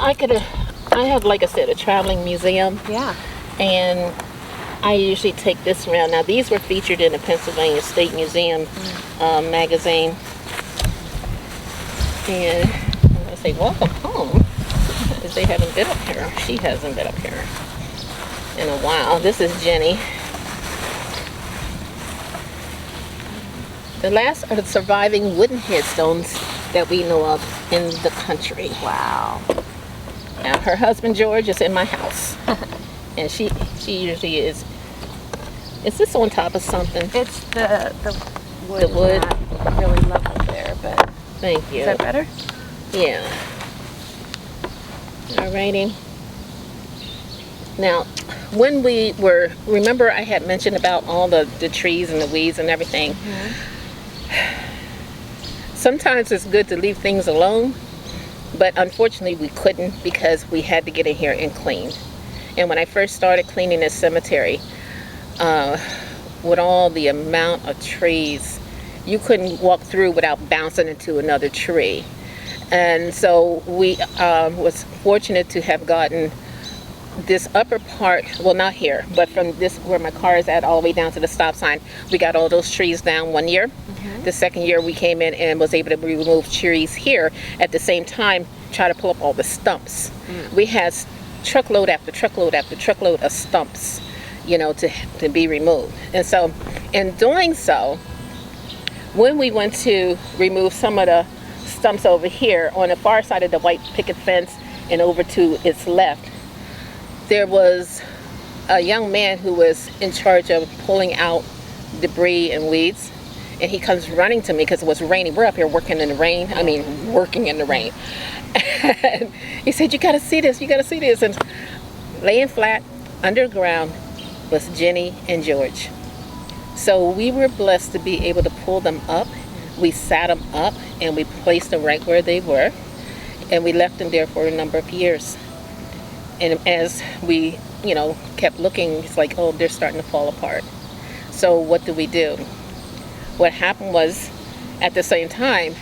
I have, like I said, a traveling museum. Yeah. And I usually take this around. Now, these were featured in the Pennsylvania State Museum magazine. And I say, welcome home. Because they haven't been up here. She hasn't been up here in a while. This is Jenny. The last are the surviving wooden headstones that we know of in the country. Wow. Now, her husband George is in my house. And she usually is this on top of something? It's the wood. The wood. Not really level there, but Thank you. is that better? Yeah. Alrighty. Now, when we were, remember I had mentioned about all the trees and the weeds and everything. Sometimes it's good to leave things alone, but unfortunately we couldn't because we had to get in here and clean. And when I first started cleaning this cemetery, with all the amount of trees, you couldn't walk through without bouncing into another tree. And so we was fortunate to have gotten this upper part, well, not here, but from this where my car is at all the way down to the stop sign, we got all those trees down one year. The second year we came in and was able to remove trees here. At the same time, try to pull up all the stumps. We had truckload after truckload after truckload of stumps, you know, to be removed. And so in doing so, when we went to remove some of the stumps over here on the far side of the white picket fence and over to its left, there was a young man who was in charge of pulling out debris and weeds, and he comes running to me because it was raining. We're up here working in the rain. I mean, working in the rain. And he said, you gotta see this, you gotta see this. And laying flat underground was Jenny and George. So we were blessed to be able to pull them up. We sat them up and we placed them right where they were, and we left them there for a number of years. And as we, you know, kept looking, it's like, oh, they're starting to fall apart. So what do? What happened was, at the same time,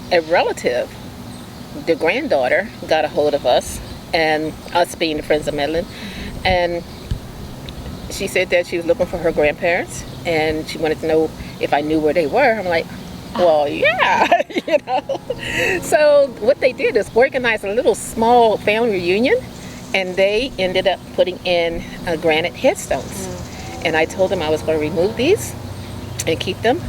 a relative, the granddaughter, got a hold of us, and us being the Friends of Midland, and she said that she was looking for her grandparents, and she wanted to know if I knew where they were. I'm like, well, yeah, you know. So what they did is organize a little small family reunion, and they ended up putting in granite headstones. And I told them I was going to remove these and keep them,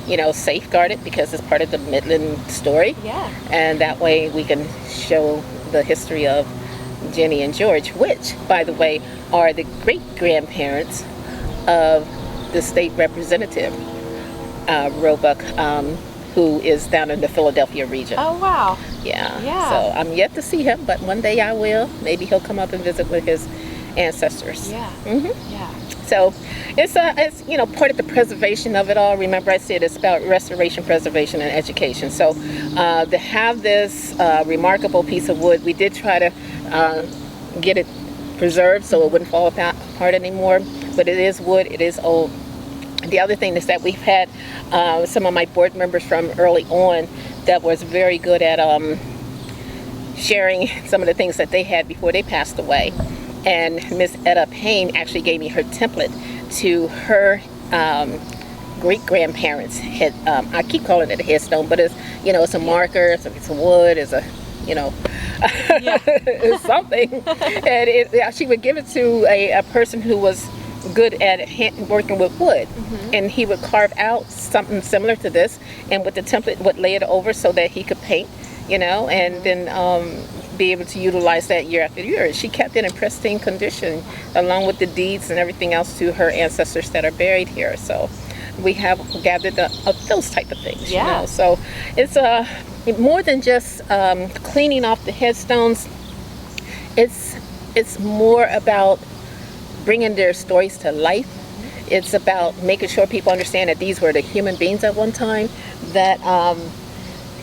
you know, safeguarded because it's part of the Midland story. Yeah. And that way we can show the history of Jenny and George, which, by the way, are the great-grandparents of the state representative, Roebuck, who is down in the Philadelphia region. Oh, wow. Yeah. Yeah. So I'm yet to see him, but one day I will. Maybe he'll come up and visit with his ancestors. Yeah. Yeah. So it's you know, part of the preservation of it all. Remember I said it's about restoration, preservation, and education. So to have this remarkable piece of wood, we did try to get it preserved so it wouldn't fall apart anymore. But it is wood, it is old. The other thing is that we've had some of my board members from early on that was very good at sharing some of the things that they had before they passed away. And Miss Etta Payne actually gave me her template to her great-grandparents' head. I keep calling it a headstone, but it's, you know, it's a marker, it's a wood, it's a, you know, it's something. And she would give it to a person who was good at working with wood, and he would carve out something similar to this, and with the template would lay it over so that he could paint, you know, and then be able to utilize that year after year. She kept it in pristine condition along with the deeds and everything else to her ancestors that are buried here. So we have gathered those type of things, you know. So it's more than just cleaning off the headstones. It's more about bringing their stories to life. It's about making sure people understand that these were the human beings at one time, that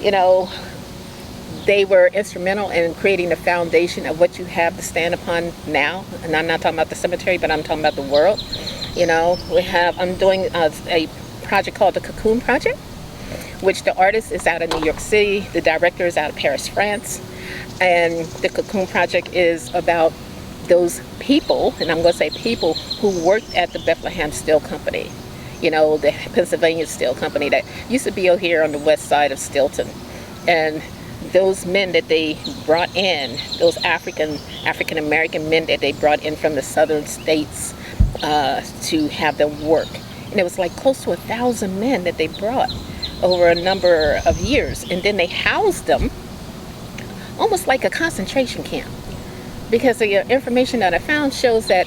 you know, they were instrumental in creating the foundation of what you have to stand upon now. And I'm not talking about the cemetery, but I'm talking about the world. You know, I'm doing a project called the Cocoon Project, which the artist is out of New York City, the director is out of Paris, France, And the Cocoon Project is about those people, and I'm going to say people, who worked at the Bethlehem Steel Company. You know, the Pennsylvania Steel Company that used to be over here on the west side of Steelton. And those men that they brought in, those African American men that they brought in from the southern states to have them work. And it was like close to 1,000 men that they brought over a number of years. And then they housed them almost like a concentration camp. Because the information that I found shows that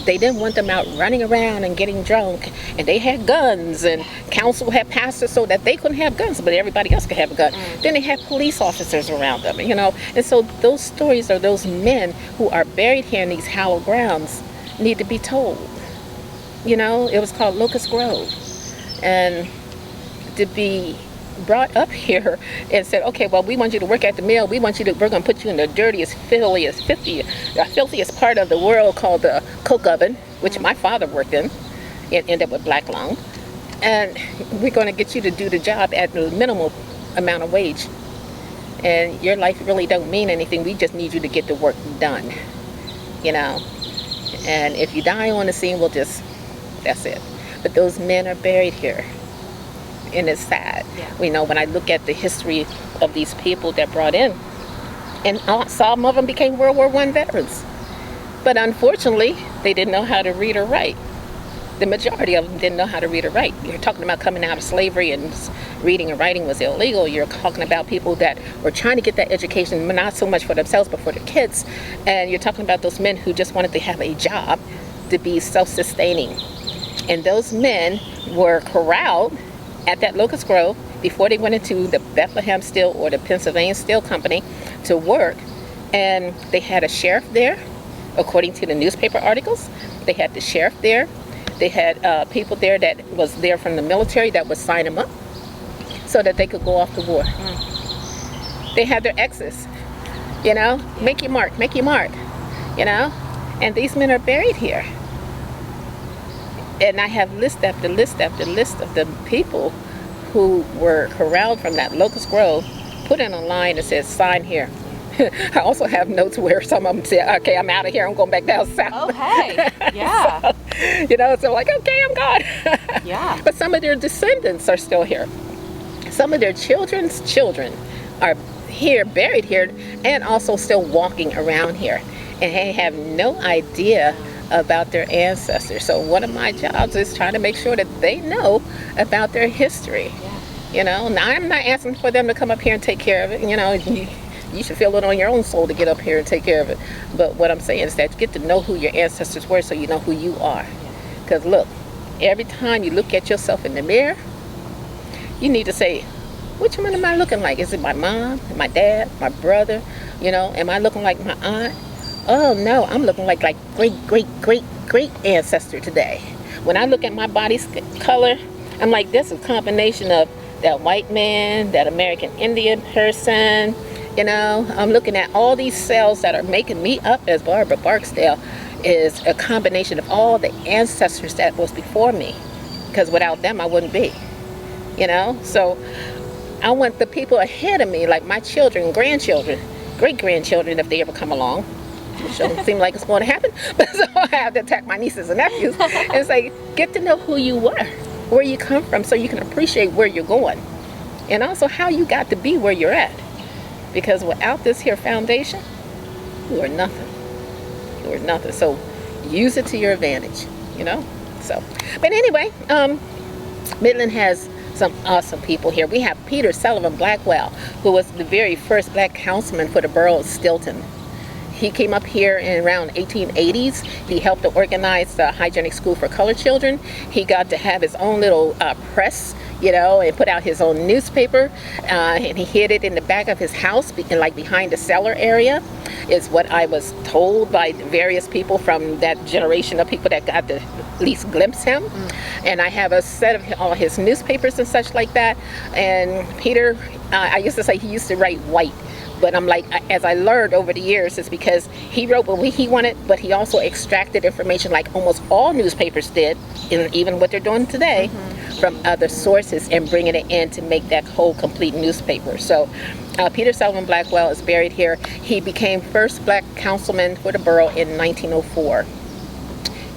they didn't want them out running around and getting drunk, and they had guns, and council had passed it so that they couldn't have guns, but everybody else could have a gun. Then they had police officers around them, you know. And so those stories are those men who are buried here in these hallowed grounds need to be told. You know, it was called Locust Grove, and to be brought up here and said, okay, well, we want you to work at the mill. We're going to put you in the dirtiest, filthiest part of the world called the coke oven, which my father worked in. It ended up with black lung. And we're going to get you to do the job at the minimal amount of wage. And your life really don't mean anything. We just need you to get the work done, you know. And if you die on the scene, that's it. But those men are buried here. And it's sad. Yeah. You know, when I look at the history of these people that brought in, and some of them became World War I veterans. But unfortunately, they didn't know how to read or write. The majority of them didn't know how to read or write. You're talking about coming out of slavery and reading and writing was illegal. You're talking about people that were trying to get that education, not so much for themselves, but for their kids. And you're talking about those men who just wanted to have a job to be self-sustaining. And those men were corralled at that Locust Grove before they went into the Bethlehem Steel or the Pennsylvania Steel Company to work. And they had a sheriff there, according to the newspaper articles. They had the sheriff there. They had people there that was there from the military that would sign them up so that they could go off to war. They had their X's, you know, make your mark, you know. And these men are buried here. And I have list after list after list of the people who were corralled from that Locust Grove, put in a line that says, sign here. I also have notes where some of them say, okay, I'm out of here, I'm going back down south. Oh, hey, yeah. So, you know, so like, okay, I'm gone. Yeah. But some of their descendants are still here. Some of their children's children are here, buried here, and also still walking around here. And they have no idea about their ancestors. So one of my jobs is trying to make sure that they know about their history. Yeah. You know, now I'm not asking for them to come up here and take care of it. You know, you should feel it on your own soul to get up here and take care of it. But what I'm saying is that you get to know who your ancestors were so you know who you are. Because look, every time you look at yourself in the mirror, you need to say, which one am I looking like? Is it my mom, my dad, my brother? You know, am I looking like my aunt? Oh no, I'm looking like great ancestor today. When I look at my body's color, I'm like, this is a combination of that white man, that American Indian person. You know, I'm looking at all these cells that are making me up as Barbara Barksdale is a combination of all the ancestors that was before me. Because without them, I wouldn't be. You know, so I want the people ahead of me, like my children, grandchildren, great-grandchildren, if they ever come along, which doesn't seem like it's going to happen, but so I have to attack my nieces and nephews and say, get to know who you were, where you come from, so you can appreciate where you're going, and also how you got to be where you're at. Because without this here foundation, you are nothing. You are nothing. So use it to your advantage, you know. So, but anyway, Midland has some awesome people here. We have Peter Sullivan Blackwell, who was the very first black councilman for the borough of Steelton. He came up here in around 1880s. He helped to organize the hygienic school for colored children. He got to have his own little press, you know, and put out his own newspaper. And he hid it in the back of his house, like behind the cellar area, is what I was told by various people from that generation of people that got to at least glimpse him. And I have a set of all his newspapers and such like that. And Peter, I used to say he used to write white. But I'm like, as I learned over the years, it's because he wrote what he wanted, but he also extracted information like almost all newspapers did, even what they're doing today, from other sources and bringing it in to make that whole complete newspaper. So Peter Sullivan Blackwell is buried here. He became first black councilman for the borough in 1904.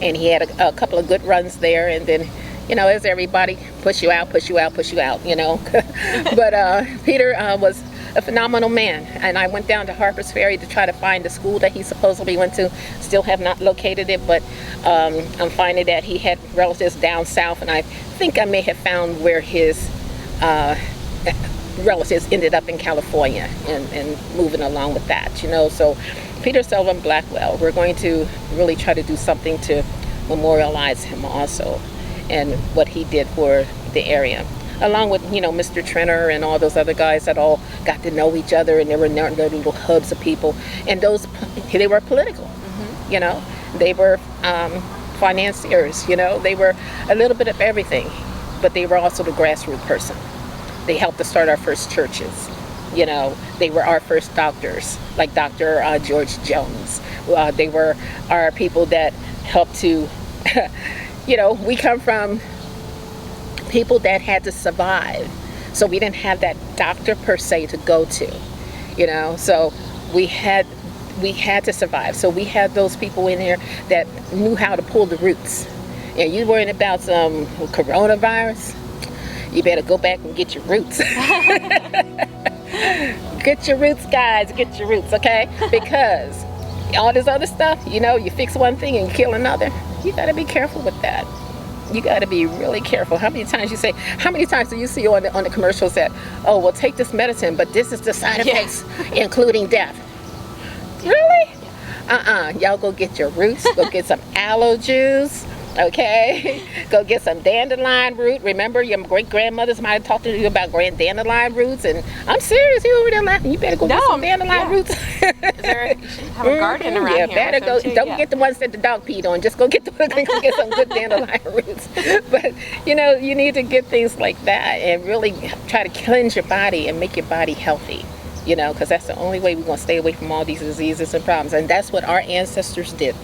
And he had a couple of good runs there, and then, you know, as everybody, push you out, you know. But Peter was a phenomenal man, and I went down to Harper's Ferry to try to find the school that he supposedly went to. Still have not located it, but I'm finding that he had relatives down south, and I think I may have found where his relatives ended up in California and moving along with that, you know. So Peter Sullivan Blackwell, we're going to really try to do something to memorialize him also and what he did for the area, along with, you know, Mr. Trenner and all those other guys that all got to know each other, and there were their little hubs of people, and those, they were political, you know, they were financiers, you know, they were a little bit of everything, but they were also the grassroots person. They helped to start our first churches. You know, they were our first doctors, like Dr. George Jones. They were our people that helped to, you know, we come from people that had to survive. So we didn't have that doctor per se to go to, you know, so we had to survive. So we had those people in here that knew how to pull the roots. And you worrying about some coronavirus, you better go back and get your roots. Get your roots, guys, get your roots, okay? Because all this other stuff, you know, you fix one thing and kill another, you gotta be careful with that. You gotta be really careful. How many times do you see on the commercials that, oh, well, take this medicine, but this is the side effects, including death? Really? Y'all go get your roots, go get some allergies, okay? Go get some dandelion root. Remember, your great-grandmothers might have talked to you about dandelion roots, and I'm serious, you over there laughing. You better go get some dandelion roots. You should have a garden around here. Better go. Don't get the ones that the dog peed on. Just go get get some good dandelion roots. But, you know, you need to get things like that and really try to cleanse your body and make your body healthy. You know, because that's the only way we're going to stay away from all these diseases and problems. And that's what our ancestors did.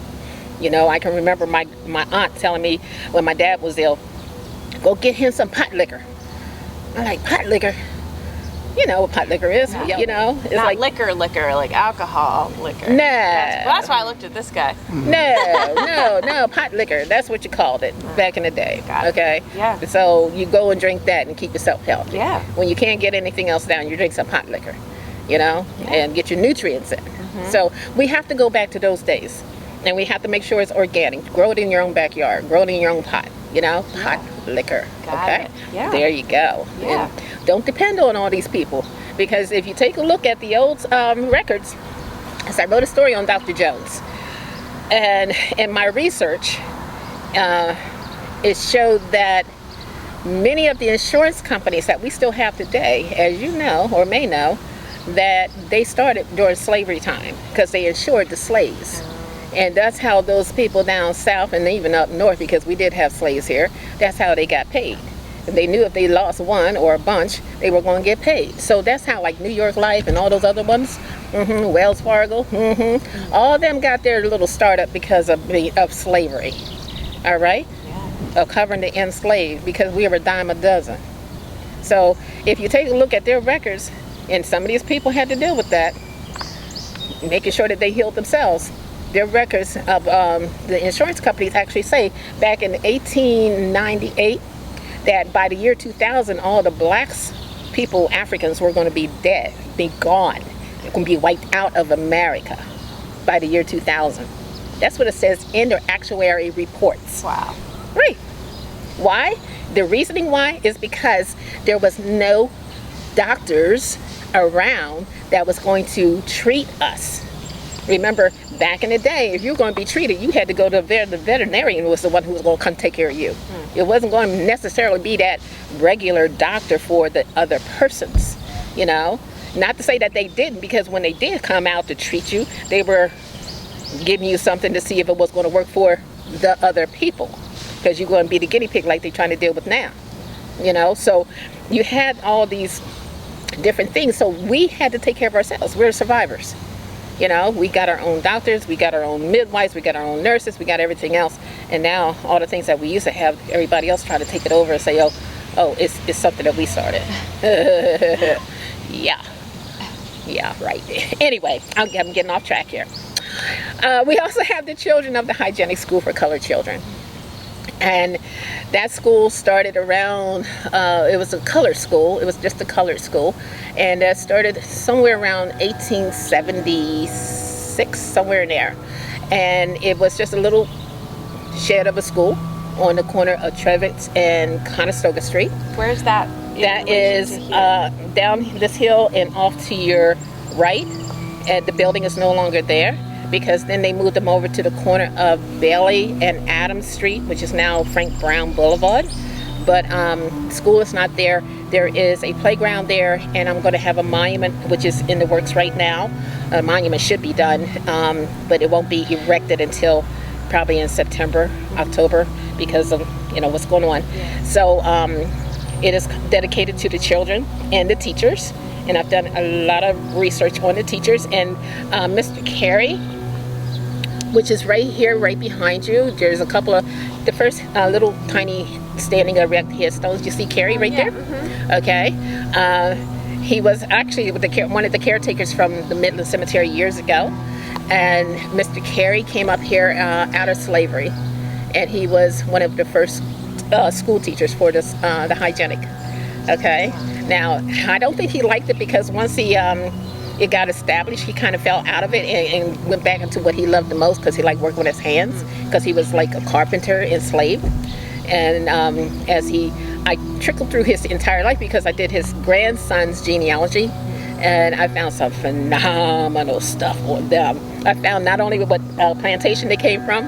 You know, I can remember my aunt telling me when my dad was ill, go get him some pot liquor. I'm like, pot liquor? You know what pot liquor is, you know? It's not like liquor, like alcohol liquor. No. That's why I looked at this guy. No, pot liquor. That's what you called it back in the day. Okay? Yeah. So you go and drink that and keep yourself healthy. Yeah. When you can't get anything else down, you drink some pot liquor, you know, and get your nutrients in. So we have to go back to those days. And we have to make sure it's organic. Grow it in your own backyard. Grow it in your own pot. You know, pot liquor. Got it. Yeah. There you go. Yeah. And don't depend on all these people, because if you take a look at the old records, as I wrote a story on Dr. Jones, and in my research, it showed that many of the insurance companies that we still have today, as you know or may know, that they started during slavery time because they insured the slaves. And that's how those people down south and even up north, because we did have slaves here, that's how they got paid. And they knew if they lost one or a bunch, they were going to get paid. So that's how, like New York Life and all those other ones, Wells Fargo, all of them got their little startup because of slavery. All right? Yeah. Of covering the enslaved, because we were a dime a dozen. So if you take a look at their records, and some of these people had to deal with that, making sure that they healed themselves. Their records of the insurance companies actually say back in 1898 that by the year 2000, all the blacks, people, Africans, were going to be dead, be gone. They're going to be wiped out of America by the year 2000. That's what it says in their actuary reports. Wow. Right. Why? The reasoning why is because there was no doctors around that was going to treat us. Remember, back in the day, if you were going to be treated, you had to go to the veterinarian was the one who was going to come take care of you. It wasn't going to necessarily be that regular doctor for the other persons, you know. Not to say that they didn't, because when they did come out to treat you, they were giving you something to see if it was going to work for the other people, because you're going to be the guinea pig like they're trying to deal with now, you know. So you had all these different things, so we had to take care of ourselves. We're survivors. You know, we got our own doctors, we got our own midwives, we got our own nurses, we got everything else. And now all the things that we used to have, everybody else try to take it over and say, oh, it's something that we started. Yeah. Yeah, right. Anyway, I'm getting off track here. We also have the children of the Hygienic School for Colored Children. And that school started around, it was a color school. It was just a colored school. And that started somewhere around 1876, somewhere in there. And it was just a little shed of a school on the corner of Trevitz and Conestoga Street. Where's that? That is down this hill and off to your right. And the building is no longer there, because then they moved them over to the corner of Bailey and Adams Street, which is now Frank Brown Boulevard. But school is not there. There is a playground there, and I'm going to have a monument, which is in the works right now. A monument should be done, but it won't be erected until probably in September, October, because of what's going on. Yeah. So it is dedicated to the children and the teachers, and I've done a lot of research on the teachers. And Mr. Carey, which is right here, right behind you. There's a couple of the first little tiny standing erect headstones. You see Carey right there? Mm-hmm. Okay. He was actually one of the caretakers from the Midland Cemetery years ago. And Mr. Carey came up here out of slavery. And he was one of the first school teachers for this, the hygienic. Okay. Now, I don't think he liked it, because once it got established, he kind of fell out of it and went back into what he loved the most, because he liked working with his hands, because he was like a carpenter, enslaved. And I trickled through his entire life, because I did his grandson's genealogy, and I found some phenomenal stuff on them. I found not only what plantation they came from,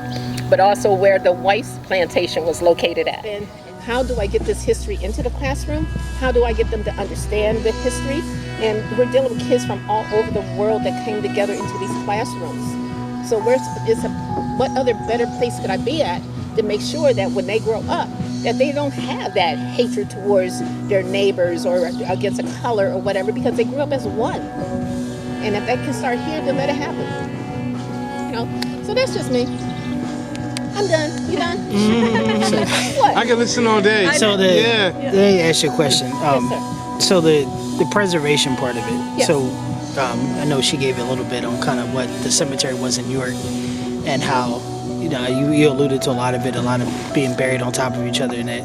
but also where the wife's plantation was located at. And how do I get this history into the classroom? How do I get them to understand the history? And we're dealing with kids from all over the world that came together into these classrooms. So what other better place could I be at to make sure that when they grow up, that they don't have that hatred towards their neighbors or against a color or whatever, because they grew up as one. And if that can start here, then let it happen. So that's just me. I'm done. You done? What? I can listen all day. So let me ask you a question. Yes, sir. So the preservation part of it. Yes. So I know she gave a little bit on kind of what the cemetery was in York, and how you alluded to a lot of it, a lot of being buried on top of each other, and that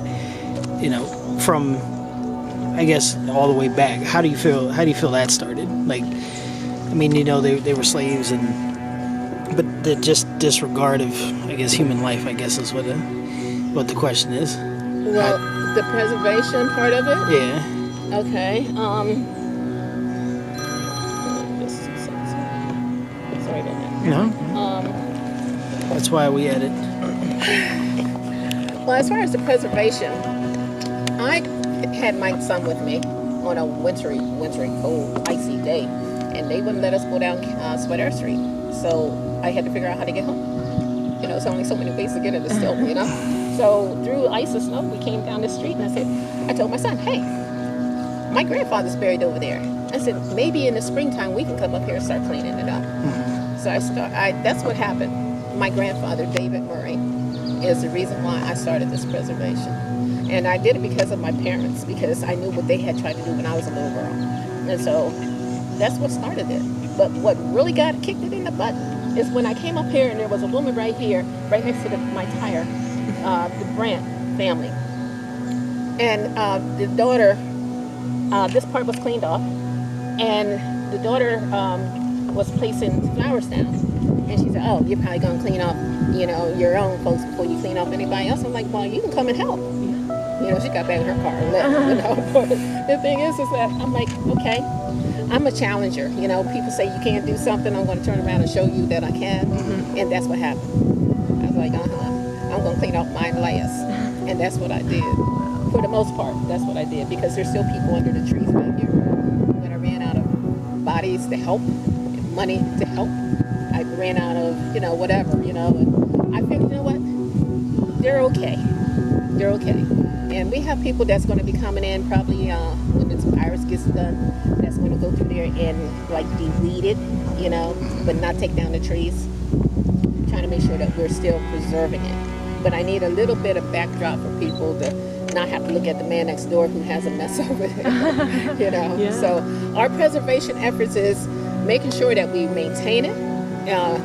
from I guess all the way back. How do you feel that started? Like, I mean, they were slaves, but the just disregard of, I guess, human life, I guess, is what the question is. Well, the preservation part of it? Yeah. Okay. Sorry about that. No. That's why we had it. Well, as far as the preservation, I had my son with me on a wintry, cold, icy day, and they wouldn't let us go down Swatara Street. So I had to figure out how to get home. It's only so many ways to get into Steelton, So through ice and snow, we came down the street, and I told my son, hey, my grandfather's buried over there. I said, maybe in the springtime we can come up here and start cleaning it up. So that's what happened. My grandfather, David Murray, is the reason why I started this preservation. And I did it because of my parents, because I knew what they had tried to do when I was a little girl. And so that's what started it. But what really kicked it in the butt is when I came up here, and there was a woman right here, right next to my tire, the Brandt family. And the daughter, this part was cleaned off, and the daughter was placing flowers down. And she said, oh, you're probably going to clean up, your own folks before you clean up anybody else. I'm like, well, you can come and help. She got back in her car and left, But the thing is that I'm like, okay, I'm a challenger. People say you can't do something. I'm going to turn around and show you that I can. And that's what happened. I was like, I'm going to clean off mine last. And that's what I did. For the most part, that's what I did. Because there's still people under the trees right here. When I ran out of bodies to help, money to help, I ran out of, whatever, and I figured, what? They're okay. They're okay. And we have people that's going to be coming in probably when this virus gets done, that's going to go through there and de-weed it, but not take down the trees. Trying to make sure that we're still preserving it. But I need a little bit of backdrop for people to not have to look at the man next door who has a mess over there. You know. Yeah. So our preservation efforts is making sure that we maintain it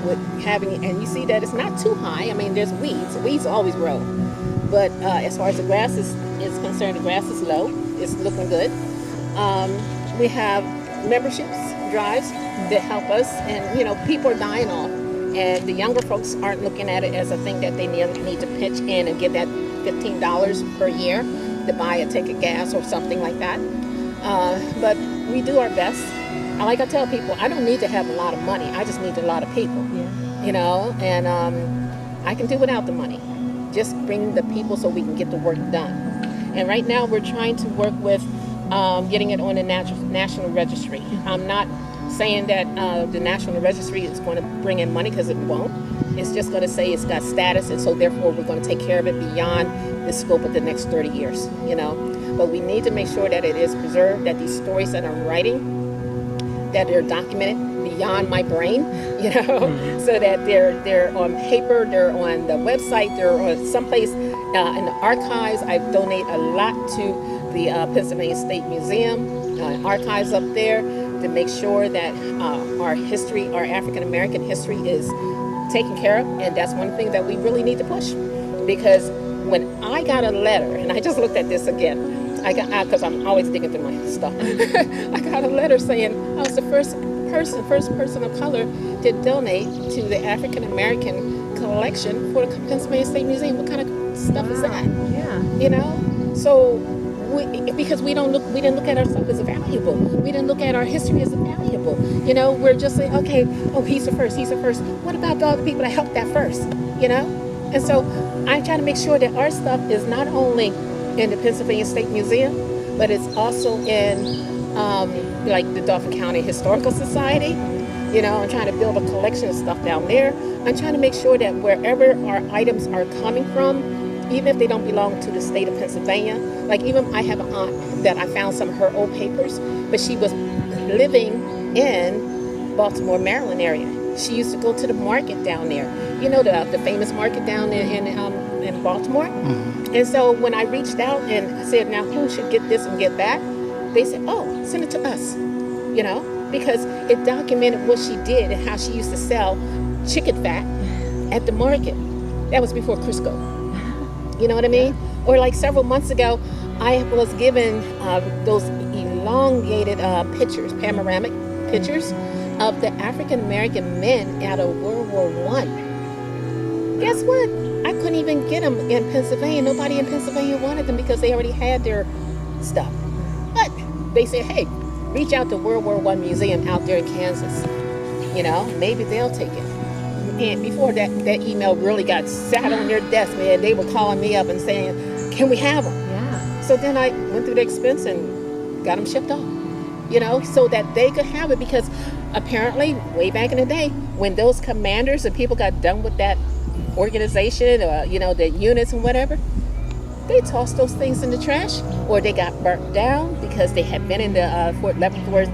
with having, and you see that it's not too high. I mean, there's weeds. Weeds always grow, but as far as the grass is concerned, the grass is low. It's looking good. We have memberships drives that help us, and you know, people are dying off, and the younger folks aren't looking at it as a thing that they need to pitch in and give that $15 per year to buy a tank of gas or something like that. But we do our best. And like I tell people, I don't need to have a lot of money. I just need a lot of people. Yeah. You know, and I can do without the money. Just bring the people so we can get the work done. And right now we're trying to work with getting it on the national registry. I'm not saying that the national registry is going to bring in money, because it won't. It's just going to say it's got status, and so therefore we're going to take care of it beyond the scope of the next 30 years, you know. But we need to make sure that it is preserved, that these stories that I'm writing, that they're documented beyond my brain, you know, so that they're on paper, they're on the website, they're on someplace in the archives. I donate a lot to the Pennsylvania State Museum archives up there to make sure that our history, our African American history, is taken care of. And that's one thing that we really need to push, because when I got a letter, and I just looked at this again, because I'm always digging through my stuff. I got a letter saying I was the first person of color to donate to the African American collection for the Pennsylvania State Museum. What kind of stuff is that? Yeah. You know, so because we didn't look at ourselves as valuable. We didn't look at our history as valuable. You know, we're just saying, okay, oh, he's the first. What about all the people that helped that first? You know, and so I'm trying to make sure that our stuff is not only in the Pennsylvania State Museum, but it's also in like the Dauphin County Historical Society. You know, I'm trying to build a collection of stuff down there. I'm trying to make sure that wherever our items are coming from, even if they don't belong to the state of Pennsylvania, like even I have an aunt that I found some of her old papers, but she was living in Baltimore, Maryland area. She used to go to the market down there. You know, the famous market down in Baltimore. Mm-hmm. And so when I reached out and said, now who should get this and get that? They said, oh, send it to us, you know, because it documented what she did and how she used to sell chicken fat at the market. That was before Crisco. You know what I mean? Or like several months ago, I was given those elongated pictures, panoramic pictures of the African American men out of World War I. Guess what? I couldn't even get them in Pennsylvania. Nobody in Pennsylvania wanted them because they already had their stuff. But they said, hey, reach out to World War I Museum out there in Kansas. You know, maybe they'll take it. And before that email really got sat on their desk, man, they were calling me up and saying, can we have them? Yeah. So then I went through the expense and got them shipped off, you know, so that they could have it, because apparently way back in the day when those commanders and people got done with that organization or, you know, the units and whatever, they tossed those things in the trash, or they got burnt down because they had been in the Fort Leavenworth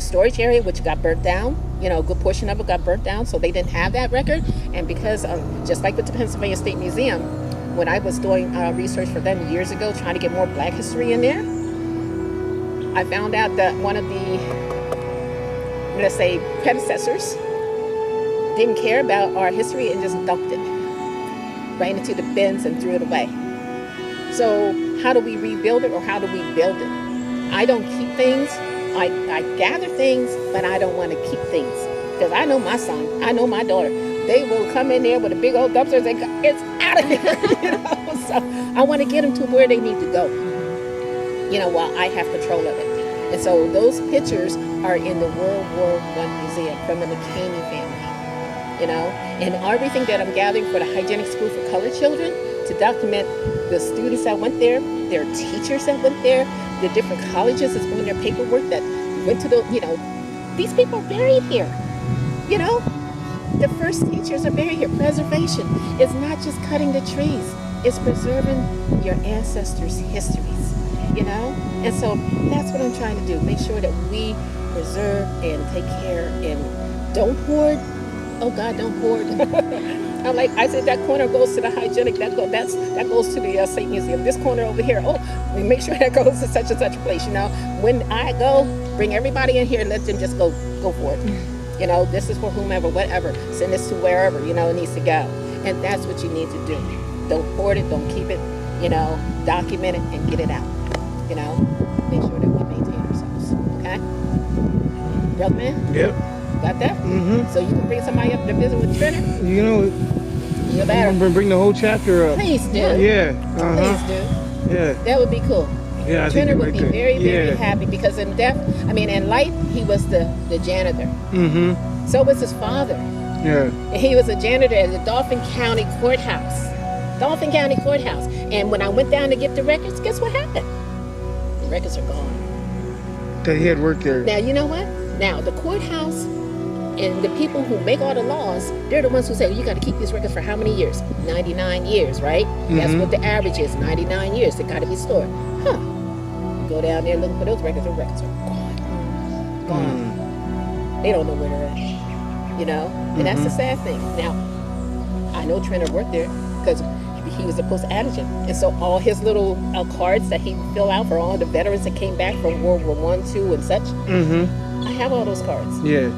storage area, which got burnt down. You know, a good portion of it got burnt down, so they didn't have that record. And because just like with the Pennsylvania State Museum, when I was doing research for them years ago, trying to get more Black history in there, I found out that one of the, let's say, predecessors didn't care about our history and just dumped it right into the bins and threw it away. So how do we rebuild it, or how do we build it? I don't keep things. I gather things, but I don't want to keep things, because I know my son, I know my daughter. They will come in there with a big old dumpster and say, it's out of here. You know? So I want to get them to where they need to go, you know, while I have control of it. And so those pictures are in the World War I Museum from the McCaney family, you know, and everything that I'm gathering for the Hygienic School for Colored Children to document the students that went there, their teachers that went there, the different colleges that's doing their paperwork that went to the, you know, these people are buried here, you know. The first teachers are buried here. Preservation is not just cutting the trees. It's preserving your ancestors' histories, you know? And so that's what I'm trying to do. Make sure that we preserve and take care and don't hoard oh God, don't hoard. I'm like, I said, that corner goes to the hygienic, that goes to the State Museum. This corner over here, oh, we make sure that goes to such and such a place, you know. When I go, bring everybody in here and let them just go for it. You know, this is for whomever, whatever. Send this to wherever, you know, it needs to go. And that's what you need to do. Don't hoard it, don't keep it, you know, document it and get it out. You know, make sure that we maintain ourselves. Okay? Brother man? Yep. Got that? Mm-hmm. So you can bring somebody up to visit with Trina? You know, You better. I'm gonna bring the whole chapter up. Please do. Yeah. Please do. Yeah. That would be cool. Yeah. I think Trina you're would right be there. very, very Yeah. happy because in life, he was the janitor. Mm-hmm. So was his father. Yeah. And he was a janitor at the Dauphin County Courthouse. Dauphin County Courthouse. And when I went down to get the records, guess what happened? The records are gone. That he had worked there. Now, you know what? Now, the courthouse and the people who make all the laws, they're the ones who say, you got to keep these records for how many years? 99 years, right? That's what the average is, 99 years. They got to be stored. Huh. You go down there and look for those records, the records are gone. Gone. They don't know where they're at, you know? And that's the sad thing. Now, I know Trina worked there because he was the post-adjutant. And so all his little cards that he filled out for all the veterans that came back from World War I, II, and such, I have all those cards. Yeah.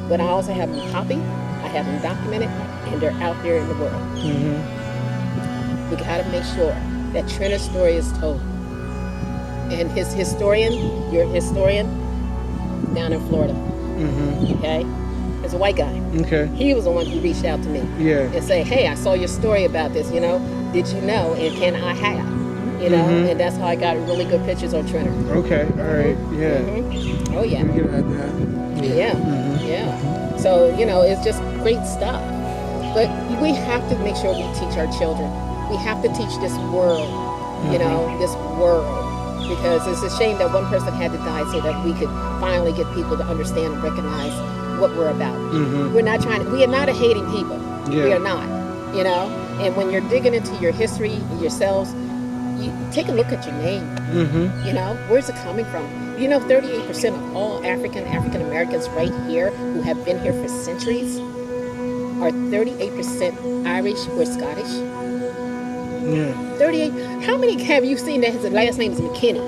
But I also have them copied, I have them documented, and they're out there in the world. We got to make sure that Trina's story is told. And his historian, your historian, down in Florida, okay, is a white guy. Okay. He was the one who reached out to me Yeah. and say, hey, I saw your story about this, you know, did you know, and can I have? You know, and that's how I got really good pictures on Trina. Okay. All right. Yeah. Oh, yeah. We can add that. Yeah. So, you know, it's just great stuff. But we have to make sure we teach our children. We have to teach this world, you know, this world. Because it's a shame that one person had to die so that we could finally get people to understand and recognize what we're about. We are not a hating people. Yeah. We are not, you know. And when you're digging into your history, yourselves, you take a look at your name. You know, where's it coming from? You know, 38% of all African Americans right here who have been here for centuries are 38% Irish or Scottish. Yeah. 38. How many have you seen that his last name is McKinney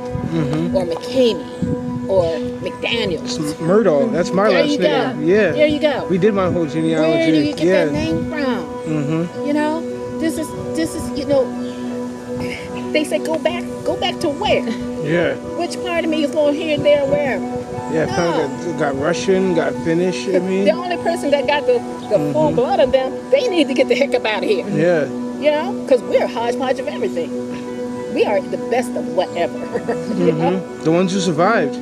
or McCamey or McDaniels? Murdoch. That's my There last you name. go. Yeah. There you go. We did my whole genealogy. Where do you get that name from? You know, this is you know, they say go back to where? Yeah. Which part of me is going here, there, where? Yeah. No. Got Russian. Got Finnish. I mean. The only person that got the full blood of them, they need to get the heck up out of here. Yeah. You know, because we're a hodgepodge of everything. We are the best of whatever. You know? The ones who survived.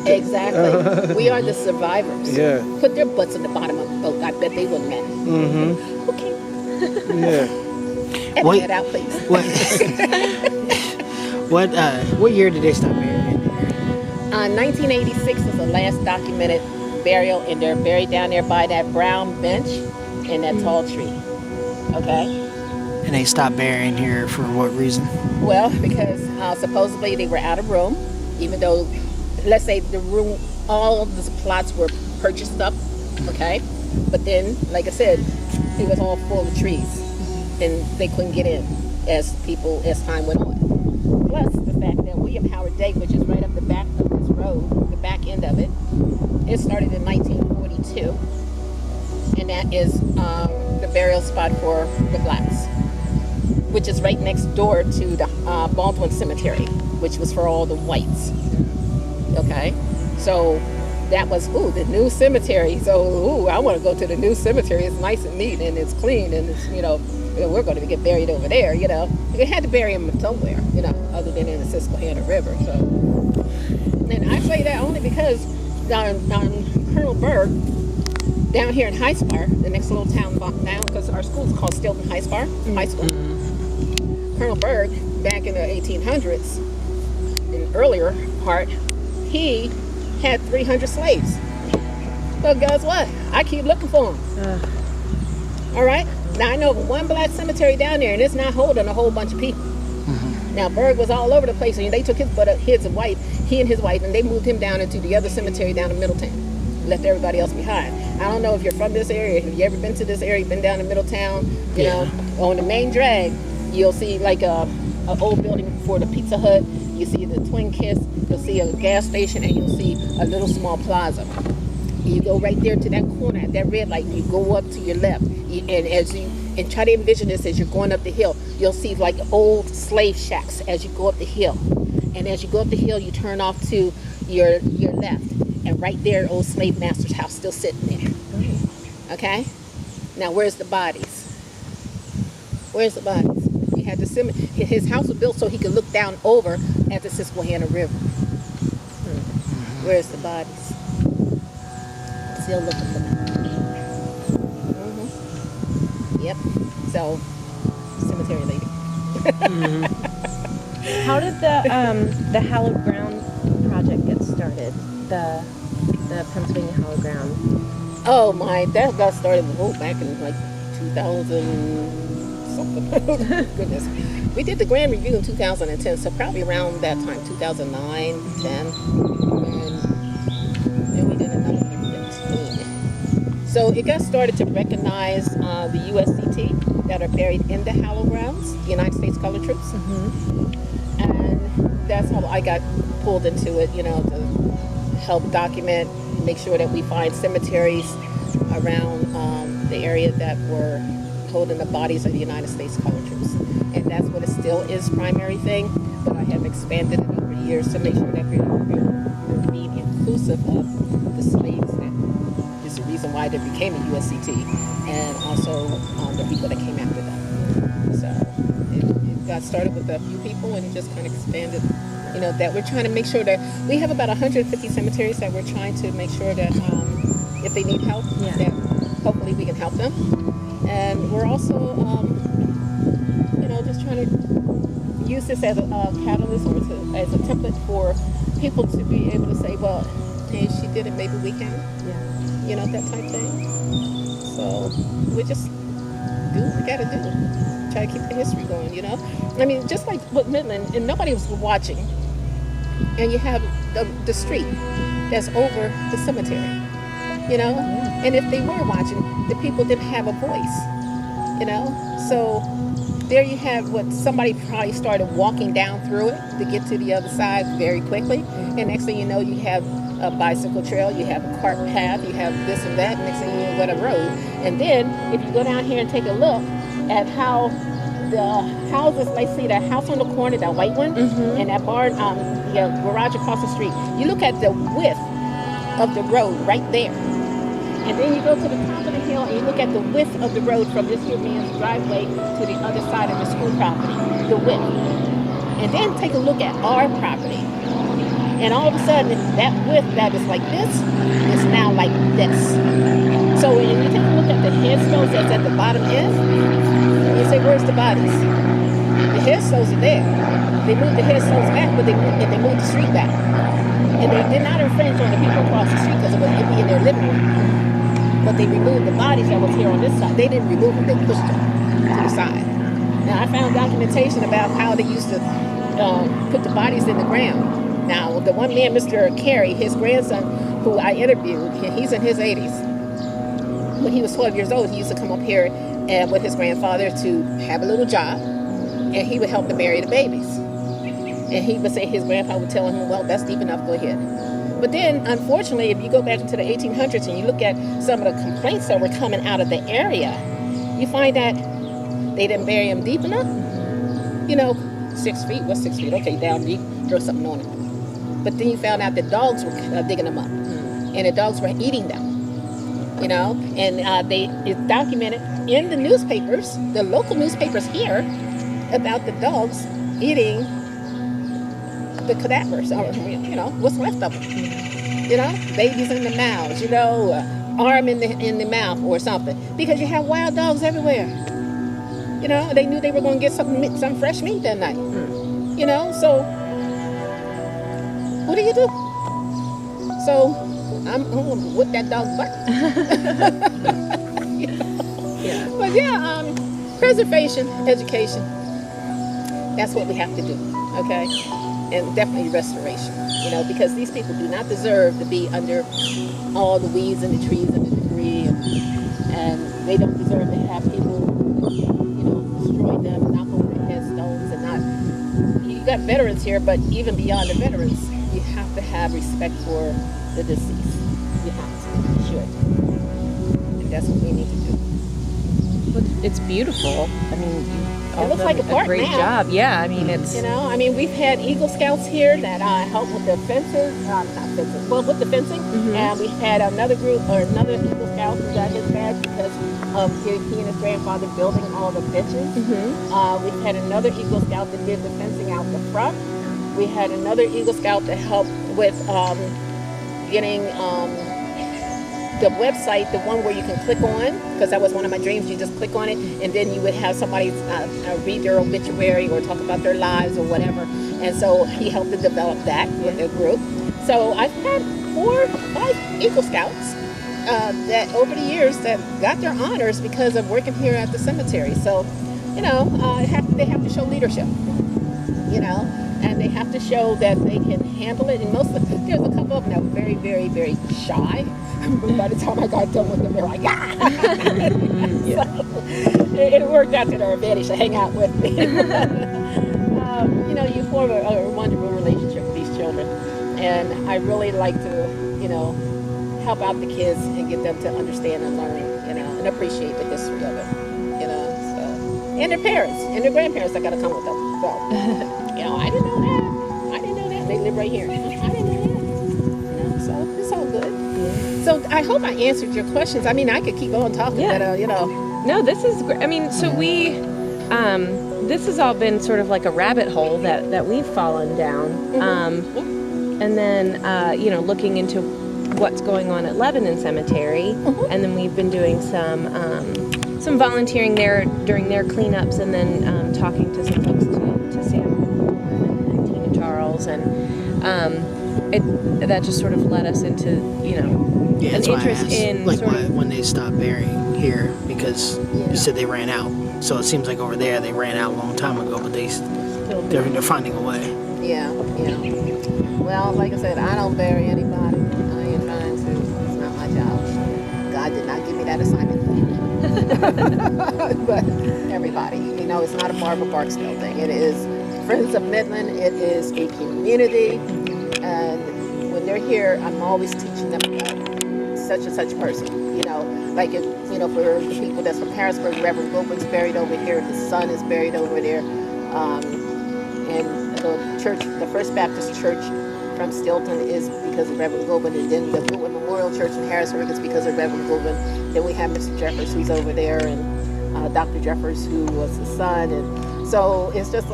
Exactly. We are the survivors. Yeah. Put their butts in the bottom of the boat. I bet they wouldn't matter. Okay. Yeah. Edit that out, please. What year did they stop burying? 1986 is the last documented burial, and they're buried down there by that brown bench and that tall tree. Okay? And they stopped burying here for what reason? Well, because supposedly they were out of room, even though, let's say the room, all of the plots were purchased up, okay? But then, like I said, it was all full of trees, and they couldn't get in as time went on. Plus the fact that William Howard Day, which is right up the back of this road, the back end of it, it started in 1942, and that is the burial spot for the blacks, which is right next door to the Midland Cemetery, which was for all the whites. Okay, so that was the new cemetery. So I want to go to the new cemetery. It's nice and neat and it's clean and it's we're going to get buried over there. You know, they had to bury him somewhere. You know, other than in the Susquehanna River. So, and I say that only because Colonel Berg down here in High Spar, the next little town down, because our school is called Steelton High School. Colonel Berg, back in the 1800s, in the earlier part, he had 300 slaves. Well, guess what? I keep looking for them. All right? Now, I know of one black cemetery down there, and it's not holding a whole bunch of people. Now, Berg was all over the place, and they took he and his wife, and they moved him down into the other cemetery down in Middletown. left everybody else behind. I don't know if you're from this area. Have you ever been to this area? Been down in Middletown? You know, on the main drag, you'll see like a old building for the Pizza Hut. You see the Twin Kiss. You'll see a gas station, and you'll see a little small plaza. You go right there to that corner at that red light. You go up to your left, and try to envision this as you're going up the hill. You'll see like old slave shacks as you go up the hill. And as you go up the hill, you turn off to your left, and right there, old slave master's house still sitting there. Okay. Now, where's the bodies? Where's the bodies? He had the cemetery. His house was built so he could look down over at the Susquehanna River. Where's the bodies? Still looking for them. Yep. So, cemetery lady. How did the hallowed ground project get started? The Pennsylvania hallowed ground. Oh my, that got started back in like 2000 something. Goodness. We did the grand review in 2010, so probably around that time, 2009, 10. And we did another one in 15. So it got started to recognize the USCT that are buried in the hallowed grounds, the United States Colored Troops. And that's how I got pulled into it, you know, to help document, make sure that we find cemeteries around the area that were holding the bodies of the United States Colored Troops. And that's what it still is primary thing, but I have expanded it over the years to make sure that we're being inclusive of the slaves that is the reason why they became a USCT, and also the people that came after them. So it got started with a few people, and it just kind of expanded. You know, that we're trying to make sure that we have about 150 cemeteries that we're trying to make sure that if they need help, that hopefully we can help them. And we're also, you know, just trying to use this as a catalyst or as a template for people to be able to say, well, hey, she did it, maybe we can. You know, that type thing. So we just do what we got to do. Try to keep the history going, you know. I mean, just like with Midland, and nobody was watching. And you have the street that's over the cemetery, you know? And if they were watching, the people didn't have a voice, you know? So there you have what somebody probably started walking down through it to get to the other side very quickly. And next thing you know, you have a bicycle trail, you have a cart path, you have this and that, and next thing you know, what a road. And then if you go down here and take a look at how the houses, like see that house on the corner, that white one, and that barn, garage across the street. You look at the width of the road right there. And then you go to the top of the hill and you look at the width of the road from this here man's driveway to the other side of the school property, the width. And then take a look at our property. And all of a sudden, that width that is like this is now like this. So when you take a look at the headstones that's at the bottom end, you say, where's the bodies? The headstones are there. They moved the headstones back, but they moved the street back. And they did not infringe on the people across the street because it was empty in their living room. But they removed the bodies that was here on this side. They didn't remove them, they pushed them to the side. Now, I found documentation about how they used to put the bodies in the ground. Now, the one man, Mr. Carey, his grandson, who I interviewed, he's in his 80s. When he was 12 years old, he used to come up here and with his grandfather to have a little job, and he would help to bury the babies. And he would say his grandpa would tell him, well, that's deep enough, go ahead. But then, unfortunately, if you go back into the 1800s and you look at some of the complaints that were coming out of the area, you find that they didn't bury them deep enough. You know, 6 feet, what's 6 feet? Okay, down deep, throw something on it. But then you found out that dogs were digging them up, and the dogs were eating them. You know, and it's documented in the newspapers, the local newspapers here, about the dogs eating the cadavers, or, you know, what's left of them. You know, babies in the mouths, you know, arm in the mouth or something. Because you have wild dogs everywhere. You know, they knew they were going to get some fresh meat that night. You know, so what do you do? So I'm going to whip that dog's butt. You know? But yeah, preservation, education, that's what we have to do, okay? And definitely restoration. You know, because these people do not deserve to be under all the weeds and the trees and the debris, and they don't deserve to have people, you know, destroy them, knock over their headstones, and not. You got veterans here, but even beyond the veterans, you have to have respect for the deceased. You have to. You should. And that's what we need to do. It's beautiful. I mean, It looks like a park great now. job. Yeah, I mean, it's You know, I mean, we've had Eagle Scouts here that help with the fences, not fences, well, with the fencing. And we had another group, or another Eagle Scout who got his badge because of he and his grandfather building all the benches. We had another Eagle Scout that did the fencing out the front. We had another Eagle Scout to help with getting the website, the one where you can click on, because that was one of my dreams. You just click on it, and then you would have somebody read their obituary or talk about their lives or whatever. And so he helped to develop that with the group. So I've had 4 or 5 Eagle Scouts that over the years that got their honors because of working here at the cemetery. So, you know, they have to show leadership, you know, and they have to show that they can handle it. And there's a couple of them that were very, very, very shy. By the time I got done with them, they're like, ah! So, it worked out to their advantage to hang out with me. You know, you form a wonderful relationship with these children. And I really like to, you know, help out the kids and get them to understand and learn, you know, and appreciate the history of it, you know. So, and their parents and their grandparents that got to come with them. So, you know, I didn't know that. I didn't know that. They live right here. I didn't know that. You know, so it's all good. So I hope I answered your questions. I mean, I could keep on talking, but you know. No, this is great. I mean, so this has all been sort of like a rabbit hole that we've fallen down. And then, you know, looking into what's going on at Lebanon Cemetery, and then we've been doing some volunteering there during their cleanups, and then talking to some folks to Sam and Tina Charles, and that just sort of led us into, you know, an that's why I interest asked, in like sort why, of, when they stopped burying here, because you said they ran out. So it seems like over there they ran out a long time ago, but they're finding a way. Yeah. Well, like I said, I don't bury anybody. I ain't trying to. It's not my job. God did not give me that assignment. But everybody, you know, it's not a Marvel Barksdale thing. It is Friends of Midland. It is a community. And when they're here, I'm always teaching them about such and such person. You know, like if, you know, for the people that's from Harrisburg, Reverend Goldman's buried over here. His son is buried over there. And the church, the First Baptist Church from Steelton is because of Reverend Goldman, and then the Goodwin Memorial Church in Harrisburg is because of Reverend Goldman. Then we have Mr. Jeffers, who's over there, and Dr. Jeffers, who was his son. And so it's just,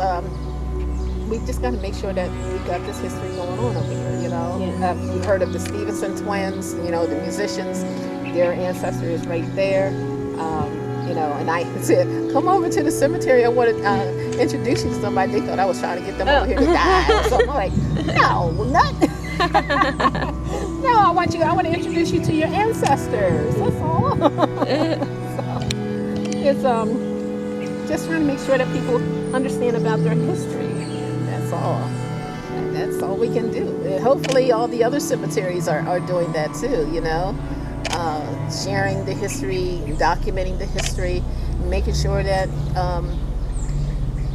we just got to make sure that we got this history going on over here, you know. You've heard of the Stevenson twins, you know, the musicians. Their ancestor is right there. You know, and I said, come over to the cemetery. I want to introduce you to somebody. They thought I was trying to get them over here to die or something. I'm like, no, not. No, I want to introduce you to your ancestors. That's all. So, it's just trying to make sure that people understand about their history. That's all. And that's all we can do. And hopefully all the other cemeteries are doing that too, you know. Sharing the history, documenting the history, making sure that,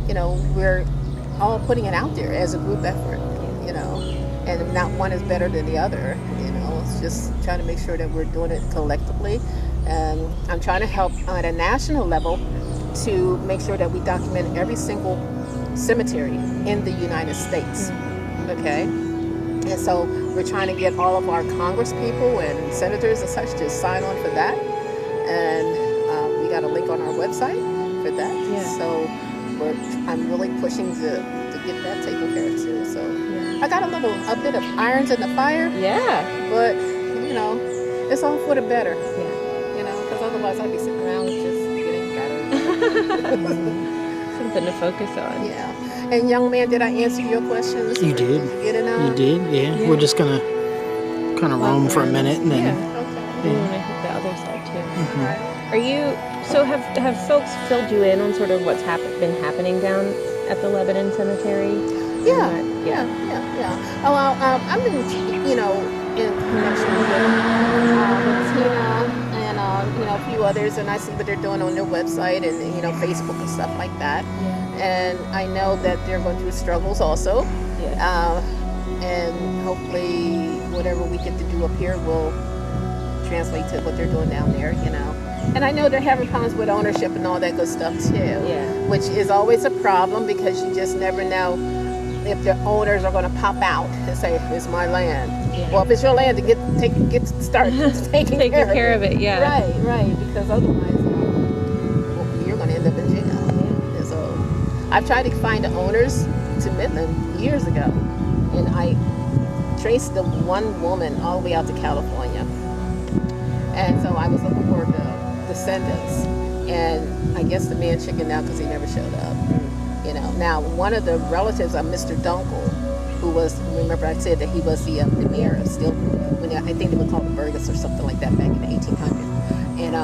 you know, we're all putting it out there as a group effort, you know, and not one is better than the other, you know. It's just trying to make sure that we're doing it collectively. And I'm trying to help on a national level to make sure that we document every single cemetery in the United States, okay? And so we're trying to get all of our Congress people and senators and such to sign on for that. And we got a link on our website for that. Yeah. So I'm really pushing to get that taken care of too. So I got a bit of irons in the fire. Yeah. But, you know, it's all for the better. Yeah. You know, because otherwise I'd be sitting around just getting better. Something to focus on. Yeah. And young man, did I answer your questions? You did. Get enough? You did, yeah. We're just gonna kind of roam for a minute and then. Yeah. Okay. We want to hit the other side too. Are you? So have folks filled you in on sort of what's been happening down at the Lebanon Cemetery? Yeah, but- yeah. Oh, well, I'm in, in connection with Tina and, a few others, and I see what they're doing on their website and, Facebook and stuff like that. And I know that they're going through struggles also. Yeah. And hopefully whatever we get to do up here will translate to what they're doing down there, And I know they're having problems with ownership and all that good stuff too. Yeah. Which is always a problem because you just never know if the owners are going to pop out and say, "It's my land." Yeah. Well, if it's your land, start taking care of it. Yeah. Right. Because otherwise, you're going to end up in jail. And so, I've tried to find the owners to Midland years ago, and I traced the one woman all the way out to California. And so I was looking for the descendants, and I guess the man chickened out because he never showed up. Now one of the relatives of Mr. Dunkel, who was, remember I said that he was the mayor of Steelton, when I think they would call it Burgess or something like that back in the 1800s. And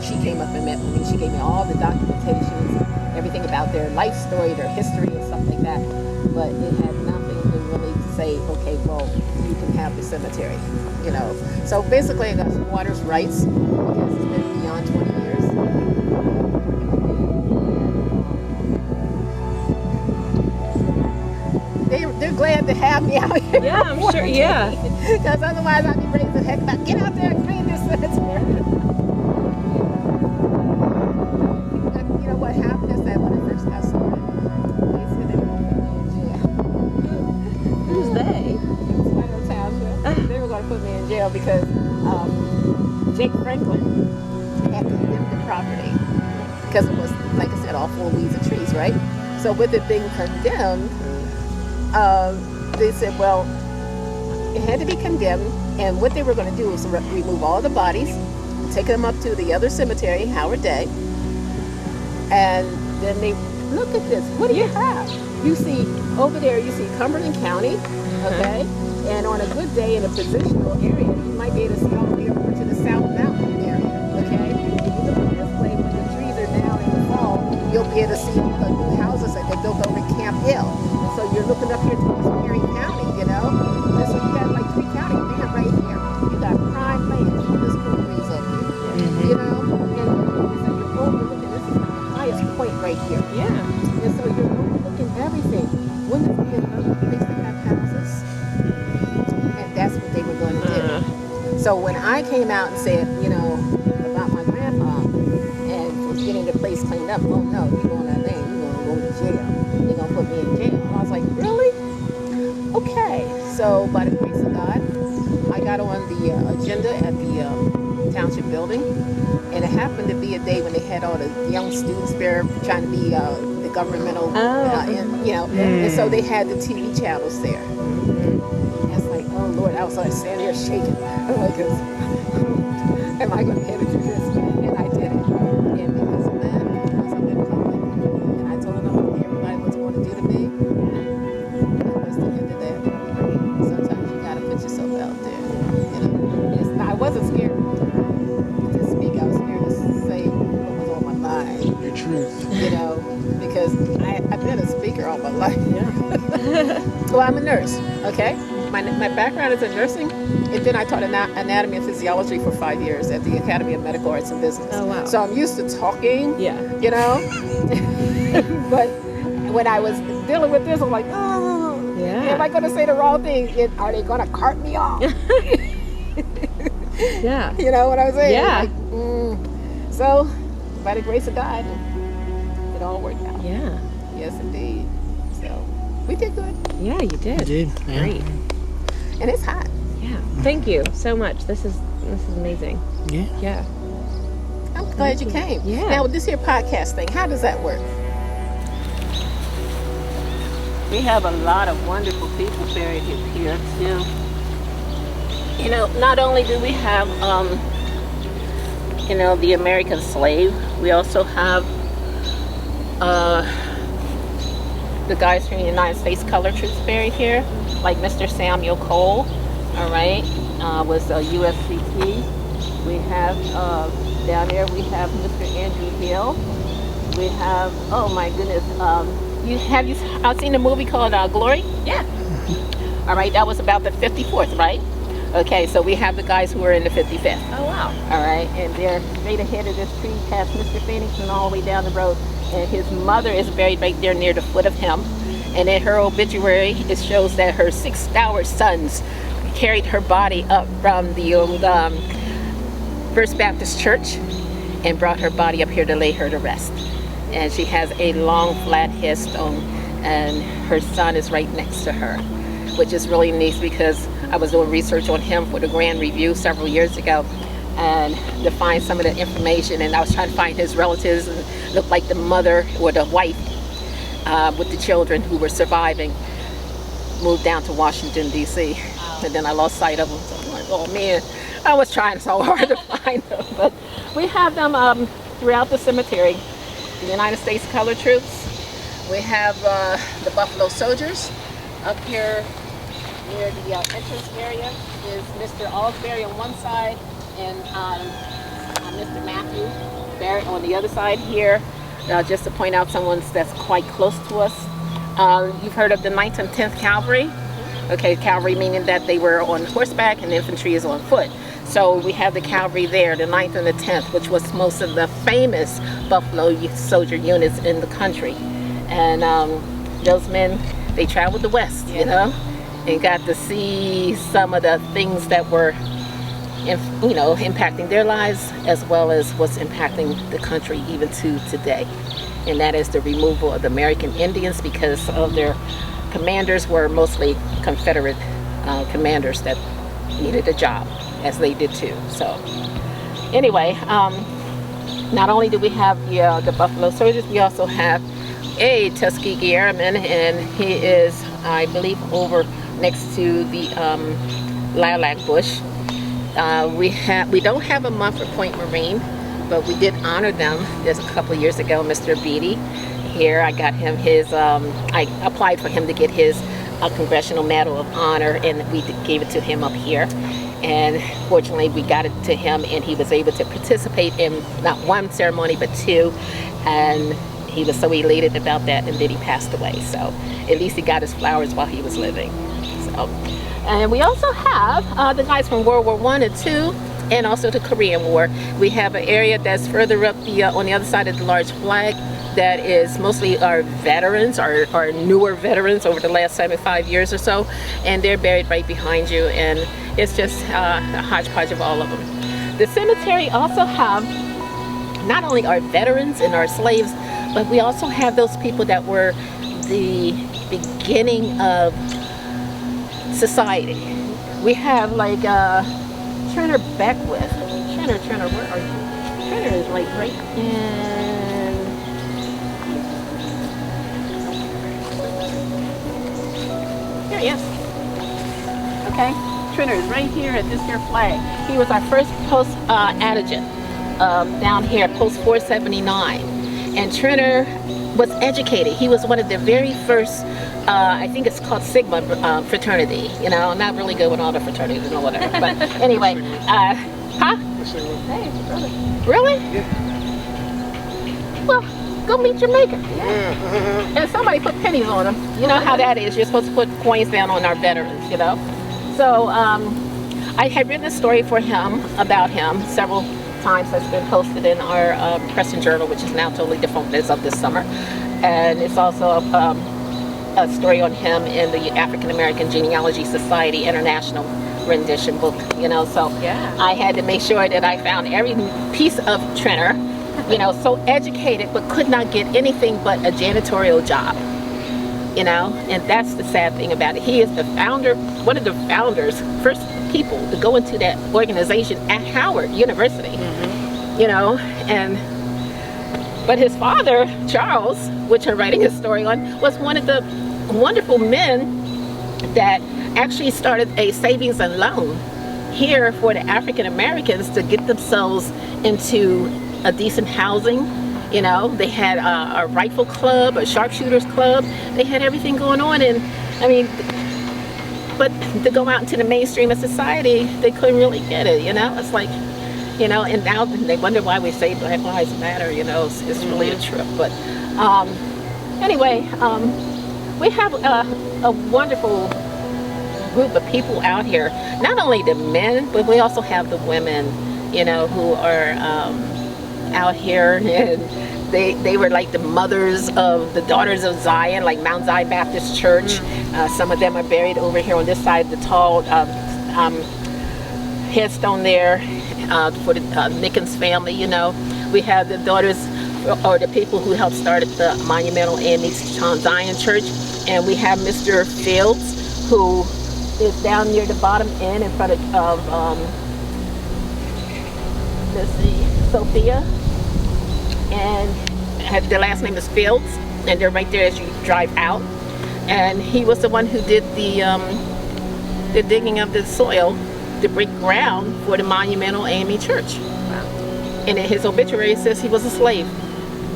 she came up and met with me. She gave me all the documentations, everything about their life story, their history, and stuff like that. But it had nothing to really say, okay, well, you can have the cemetery, So basically, I got squatters' rights because it's been beyond 20 years. They're glad to have me out here. Yeah, I'm sure. Yeah. Because otherwise, I'd be raising the heck about, get out there and clean this cemetery. What happened is that when I first got started, they said they were going to put me in jail. Who's they? Swatara Township. They were going to put me in jail because Jake Franklin had condemned the property because it was, like I said, all full of weeds and trees, right? So with it being condemned, they said, well, it had to be condemned, and what they were going to do was remove all the bodies, take them up to the other cemetery, Howard Day, and then they look at this. What do you have? You see over there, you see Cumberland County, okay, and on a good day in a positional area, you might be able to see all the way over to the South Mountain area, okay. If you look at this way, when the trees are down in the fall, you'll be able to see all the new houses that they built over at Camp Hill. So you're looking up here towards Perry County, And so you got like 3 counties there right here. You got prime land for this cool breeze up here, And so you're overlooking, this is the highest point right here. Yeah. And so you're overlooking everything. Wouldn't it be another place to have houses? And that's what they were going to do. So when I came out and said, about my grandpa and for getting the place cleaned up, oh no, you're going to that thing, you're going to go to jail. They're going to put me in jail. And I was like, really? Okay. So by the grace of God, I got on the agenda at the township building, and it happened to be a day when they had all the young students there trying to be the governmental, and so they had the TV channels there. And I was like, oh Lord, I was like standing there shaking. I'm like, am I going to get into this? And I did it. And because of that, because I'm in public, and I told them everybody what's going to do to me, that was the end of that. Sometimes you got to put yourself out there. I wasn't scared to speak. I was scared to say what was on my mind. Your truth. Because I've been a speaker all my life. Well, I'm a nurse, okay? My background is in nursing, and then I taught anatomy and physiology for 5 years at the Academy of Medical Arts and Business. Oh, wow. So I'm used to talking, Yeah. But when I was dealing with this, I'm like, oh, Yeah. am I going to say the wrong thing? Are they going to cart me off? Yeah. You know what I'm saying? Yeah. Like, So, by the grace of God, it all worked out. Yeah. Yes, indeed. So, we did good. Yeah, you did. You did. Yeah. Great. And it's hot. Yeah. Thank you so much. This is amazing. Yeah. Yeah. I'm glad you came. Yeah. Now, with this here podcast thing, how does that work? We have a lot of wonderful people buried here, too. Not only do we have, the American slave, we also have the guys from the United States Colored Troops buried here, like Mr. Samuel Cole, all right, was a USCT. We have, down there, we have Mr. Andrew Hill. We have, oh my goodness, have you seen the movie called Glory? Yeah. All right, that was about the 54th, right? Okay, so we have the guys who are in the 55th. Oh, wow. All right, and they're straight ahead of this tree past Mr. Phoenix and all the way down the road. And his mother is buried right there near the foot of him. And in her obituary, it shows that her 6 stalwart sons carried her body up from the old First Baptist Church and brought her body up here to lay her to rest. And she has a long flat headstone, and her son is right next to her, which is really neat because I was doing research on him for the Grand Review several years ago, and to find some of the information, and I was trying to find his relatives, and it looked like the mother or the wife with the children who were surviving moved down to Washington, D.C. And then I lost sight of them. So I'm like, oh man, I was trying so hard to find them. But we have them throughout the cemetery. The United States Colored Troops. We have the Buffalo Soldiers. Up here near the entrance area is Mr. Alsbury on one side and Mr. Matthew Barrett on the other side here. Just to point out someone that's quite close to us. You've heard of the 9th and 10th Cavalry. Okay, cavalry meaning that they were on horseback and the infantry is on foot. So we have the cavalry there, the 9th and the 10th, which was most of the famous Buffalo soldier units in the country. And those men, they traveled the West, you know, and got to see some of the things that were, impacting their lives as well as what's impacting the country even to today. And that is the removal of the American Indians because of their commanders were mostly Confederate commanders that needed a job, as they did too. So anyway, not only do we have the Buffalo Soldiers, we also have a Tuskegee Airman, and he is, I believe, over next to the lilac bush. We don't have a Mumford Point Marine, but we did honor them just a couple of years ago. Mr. Beatty here, I got him his, I applied for him to get his Congressional Medal of Honor, and we gave it to him up here. And fortunately, we got it to him, and he was able to participate in not one ceremony, but 2. And he was so elated about that, and then he passed away. So at least he got his flowers while he was living. So, and we also have the guys from World War I and II, and also the Korean War. We have an area that's further up on the other side of the large flag that is mostly our veterans, our newer veterans over the last 75 years or so, and they're buried right behind you, and it's just a hodgepodge of all of them. The cemetery also have not only our veterans and our slaves, but we also have those people that were the beginning of society. We have like Turner Beckwith. Turner, where are you? Turner is like right in... Here he is. Okay, Turner is right here at this here flag. He was our first post adjutant down here, post 479. And Turner was educated. He was one of the very first, I think it's called Sigma fraternity. You know, I'm not really good with all the fraternities or whatever. But anyway, huh? Hey, brother. Really? Yeah. Well, go meet your maker. Yeah. And somebody put pennies on them. You know how that is. You're supposed to put coins down on our veterans, you know. So I had written a story for him, about him, several times. That's been posted in our Press and Journal, which is now totally defunct as of this summer. And it's also a story on him in the African American Genealogy Society International rendition book, you know. So yeah. I had to make sure that I found every piece of Trenner, you know, so educated, but could not get anything but a janitorial job, you know. And that's the sad thing about it. He is the founder, one of the founders, first people to go into that organization at Howard University, you know. And but his father, Charles, which I'm writing a story on, was one of the wonderful men that actually started a savings and loan here for the African Americans to get themselves into a decent housing. You know, they had a rifle club, a sharpshooters club. They had everything going on, and I mean, but to go out into the mainstream of society, they couldn't really get it. You know, it's like, you know, and now they wonder why we say Black Lives Matter. You know, it's really a trip. But anyway, we have a wonderful group of people out here. Not only the men, but we also have the women, you know, who are out here, and they were like the mothers of the Daughters of Zion, like Mount Zion Baptist Church. Some of them are buried over here on this side, the tall headstone there for the Nickens family, you know. We have the daughters, or the people who helped start the monumental AME Zion Church. And we have Mr. Fields, who is down near the bottom end in front of let's see, Sophia. And the last name is Fields, and they're right there as you drive out. And he was the one who did the digging of the soil to break ground for the monumental AME Church. Wow. And in his obituary it says he was a slave.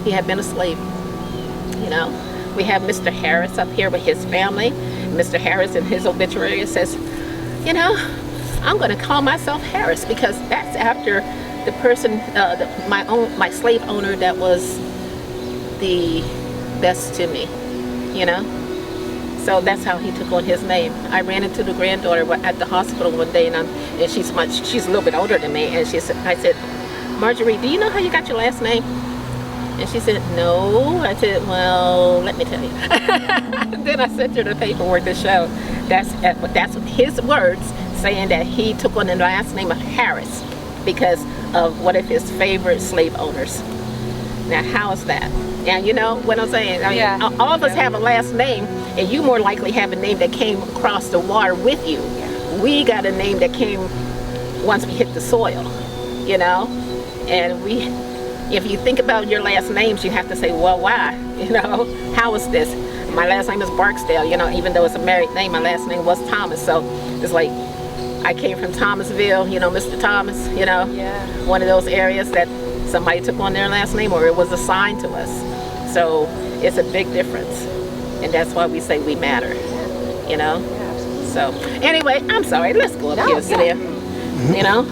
He had been a slave, you know. We have Mr. Harris up here with his family. Mr. Harris in his obituary says, you know, I'm going to call myself Harris because that's after the person, my slave owner that was the best to me, you know. So that's how he took on his name. I ran into the granddaughter at the hospital one day, and she's a little bit older than me, and I said, Marjorie, do you know how you got your last name? And she said, no. I said, well, let me tell you. Then I sent her the paperwork to show that's his words saying that he took on the last name of Harris because of one of his favorite slave owners. Now, how is that? And you know what I'm saying? I mean, all of us have a last name, and you more likely have a name that came across the water with you. Yeah. We got a name that came once we hit the soil, you know? And if you think about your last names, you have to say, well, why? You know, how is this? My last name is Barksdale, you know, even though it's a married name, my last name was Thomas. So it's like, I came from Thomasville, you know, Mr. Thomas, you know, one of those areas that somebody took on their last name or it was assigned to us. So it's a big difference. And that's why we say we matter, you know? So anyway, I'm sorry, let's go up here and sit there, you know?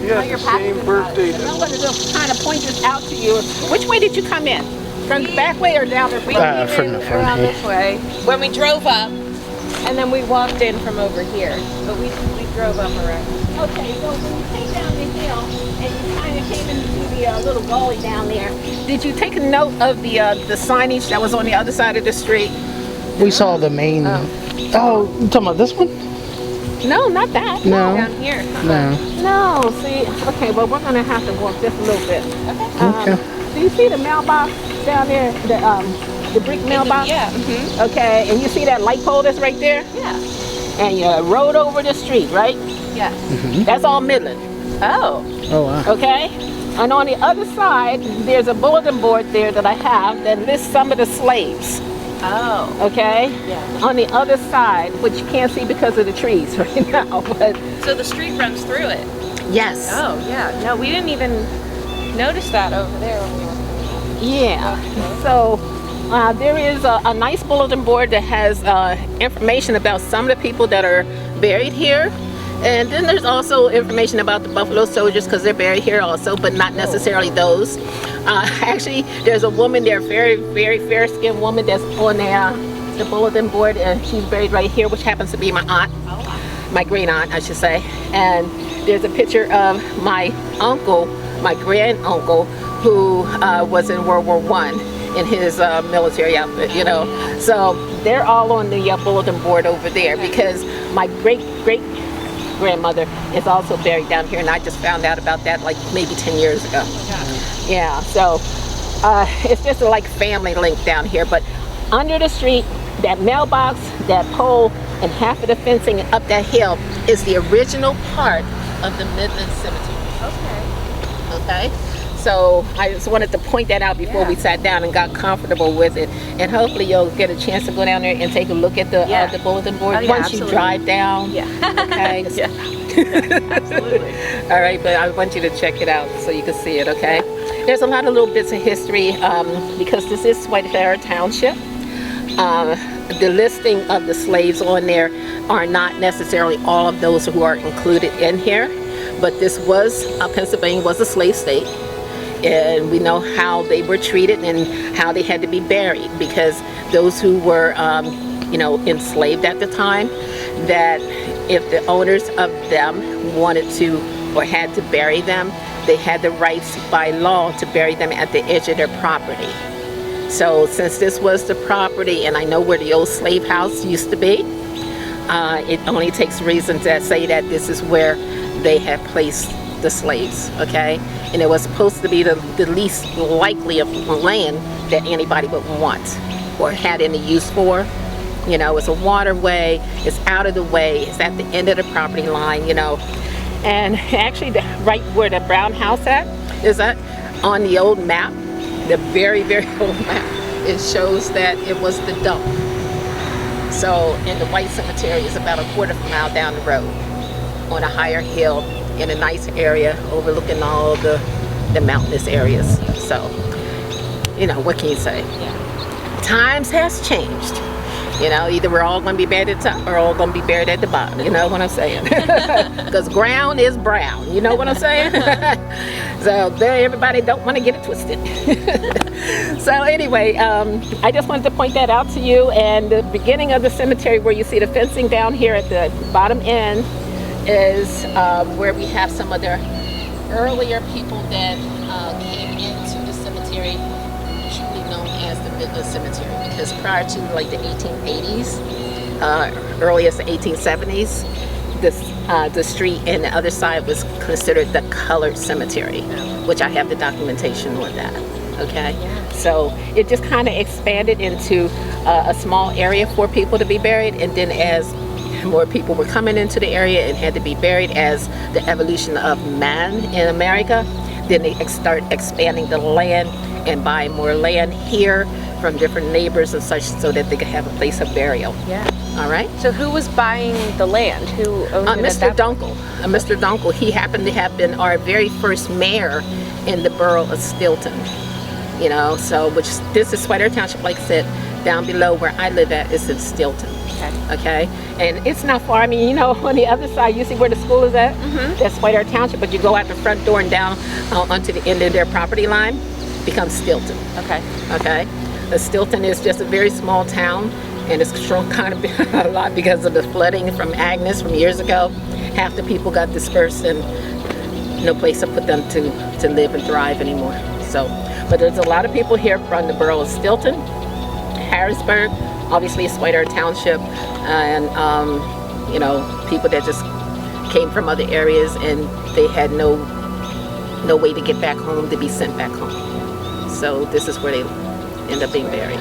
You have the same birthday. I'm going to just kind of point this out to you. Which way did you come in? From the back way or down the front? From the front around here. this way when we drove up, and then we walked in from over here. But we drove up around. Okay, so when you came down the hill and you kind of came into the little gully down there, did you take a note of the signage that was on the other side of the street? We saw the main. Oh, you talking about this one? No, not that. No. Down here. No. No, see, okay, well, we're going to have to walk just a little bit. Okay. Do you see the mailbox down there, the brick mailbox? Yeah. Okay, and you see that light pole that's right there? Yeah. And you rode over the street, right? Yes. That's all Midland, Oh. Oh, wow. okay? And on the other side, there's a bulletin board there that I have that lists some of the slaves, Oh. okay? Yeah. On the other side, which you can't see because of the trees right now, but So the street runs through it. yes. Oh yeah. No, we didn't even notice that over there when we were. Yeah, so there is a nice bulletin board that has information about some of the people that are buried here. And then there's also information about the Buffalo Soldiers because they're buried here also, but not necessarily those. Actually, there's a woman there, very, very fair-skinned woman that's on the bulletin board, and she's buried right here, which happens to be my aunt, my great aunt, I should say. And there's a picture of my uncle, my grand uncle, who was in World War I in his military outfit, you know. So they're all on the bulletin board over there because my great grandmother is also buried down here, and I just found out about that like maybe 10 years ago. Yeah, so it's just a like family link down here. But under the street, that mailbox, that pole, and half of the fencing up that hill is the original part of the Midland Cemetery. Okay. So I just wanted to point that out before we sat down and got comfortable with it. And hopefully you'll get a chance to go down there and take a look at the bulletin board once you drive down. Yeah. Okay. Absolutely. All right, but I want you to check it out so you can see it, okay? There's a lot of little bits of history because this is Swatara Township. The listing of the slaves on there are not necessarily all of those who are included in here, but this was, Pennsylvania was a slave state. And we know how they were treated and how they had to be buried, because those who were, enslaved at the time, that if the owners of them wanted to or had to bury them, they had the rights by law to bury them at the edge of their property. So since this was the property, and I know where the old slave house used to be, it only takes reason to say that this is where they had placed the slaves, okay? And it was supposed to be the least likely of land that anybody would want or had any use for. You know, it's a waterway, it's out of the way, it's at the end of the property line, And actually, right where the brown house at, is that on the old map, the very, very old map, it shows that it was the dump. So, and the white cemetery is about a quarter of a mile down the road on a higher hill in a nice area overlooking all the mountainous areas. So, what can you say? Times has changed. Either we're all going to be buried at the top or all going to be buried at the bottom. You know what I'm saying? Because ground is brown. You know what I'm saying? So everybody don't want to get it twisted. So anyway, I just wanted to point that out to you. And the beginning of the cemetery, where you see the fencing down here at the bottom end, is where we have some of the earlier people that came into the cemetery, truly known as the Midland Cemetery, because prior to like the 1880s, earliest 1870s, the street and the other side was considered the colored cemetery, which I have the documentation on that. Okay, so it just kind of expanded into a small area for people to be buried, and then as more people were coming into the area and had to be buried as the evolution of man in America, then they start expanding the land and buying more land here from different neighbors and such, so that they could have a place of burial. Yeah. All right. So who was buying the land? Who owned it? Mr. Dunkel. Mr. Dunkel. He happened to have been our very first mayor in the borough of Steelton. So this is Swatara Township, like I said. Down below where I live at is in Steelton. Okay. And it's not far. I mean, on the other side, you see where the school is at? Mm-hmm. That's Swatara Township, but you go out the front door and down onto the end of their property line, becomes Steelton. Okay. Steelton is just a very small town, and it's shrunk kind of a lot because of the flooding from Agnes from years ago. Half the people got dispersed and no place to put them to live and thrive anymore. So, but there's a lot of people here from the borough of Steelton, Harrisburg, obviously Swatara Township, and people that just came from other areas and they had no way to get back home, to be sent back home. So this is where they end up being buried.